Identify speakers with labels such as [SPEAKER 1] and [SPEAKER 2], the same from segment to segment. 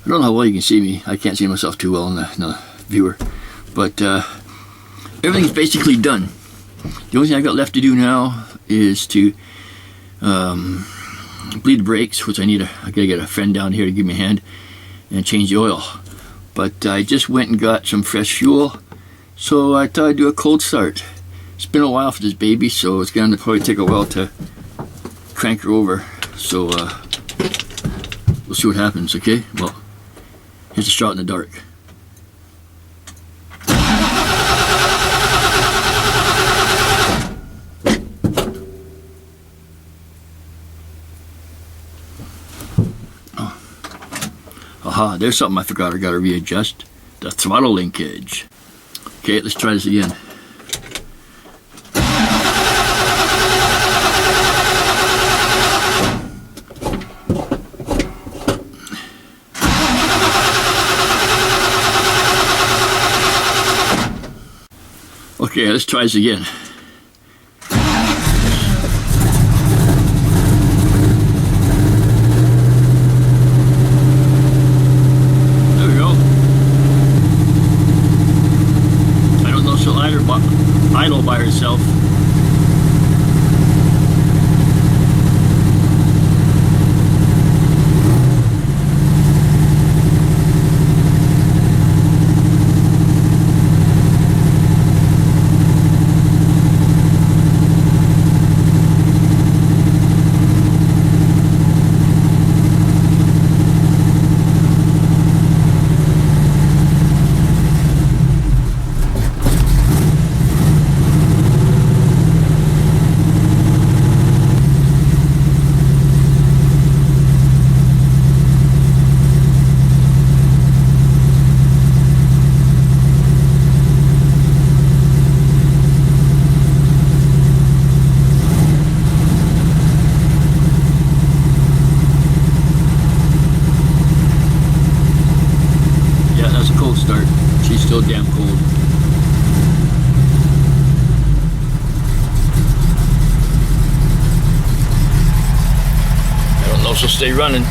[SPEAKER 1] I don't know how well you can see me. I can't see myself too well in the viewer. But everything's basically done. The only thing I got left to do now is to bleed the brakes, which I gotta get a friend down here to give me a hand, and change the oil. But I just went and got some fresh fuel, so I thought I'd do a cold start. It's been a while for this baby, so it's gonna probably take a while to crank her over. So we'll see what happens, okay? Well, here's a shot in the dark. Aha, there's something I forgot. I gotta readjust the throttle linkage. Okay, let's try this again. Okay, let's try this again. There we go. I don't know, she'll idle by herself. Start. She's still damn cold. I don't know if she'll stay running.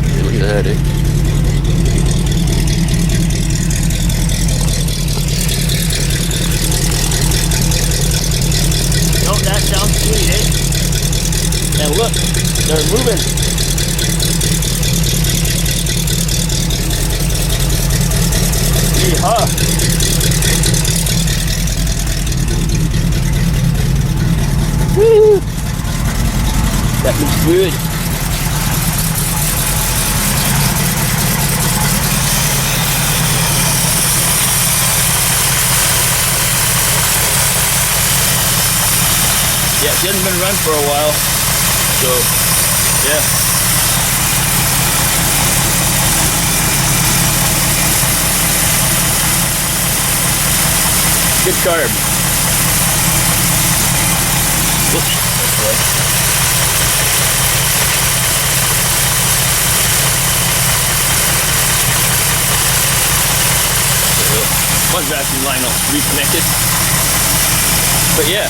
[SPEAKER 1] Hey, look at that, eh? No, that sounds sweet, eh? And look, they're moving. Yeehaw. Woo! That looks good. Yeah, she hasn't been run for a while, so yeah. Good carb. Whoops, that's right. One vacuum line reconnected. But yeah.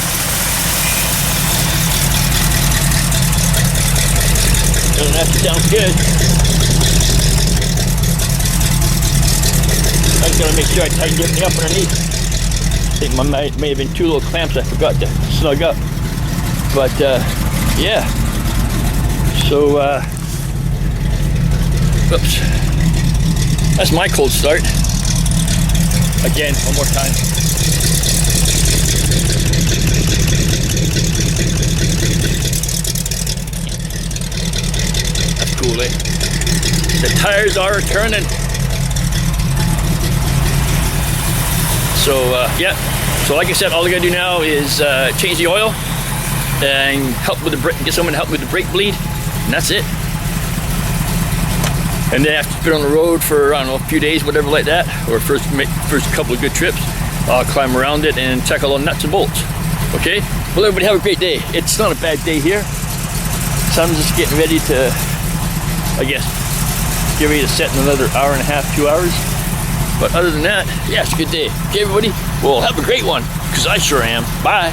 [SPEAKER 1] That sounds good. I just gotta make sure I tighten everything up underneath. I think may have been two little clamps I forgot to snug up, but yeah. So oops, that's my cold start. Again, one more time. That's cool, eh? The tires are turning. So yeah, so like I said, all I gotta do now is change the oil and help with the brake, get someone to help with the brake bleed, and that's it. And then after it's been on the road for, I don't know, a few days, whatever like that, or first couple of good trips, I'll climb around it and check all the nuts and bolts. Okay? Well, everybody have a great day. It's not a bad day here. So I'm just getting ready to, I guess, get ready to set in another hour and a half, 2 hours. But other than that, yeah, it's a good day. Okay, everybody? Well, have a great one, because I sure am. Bye.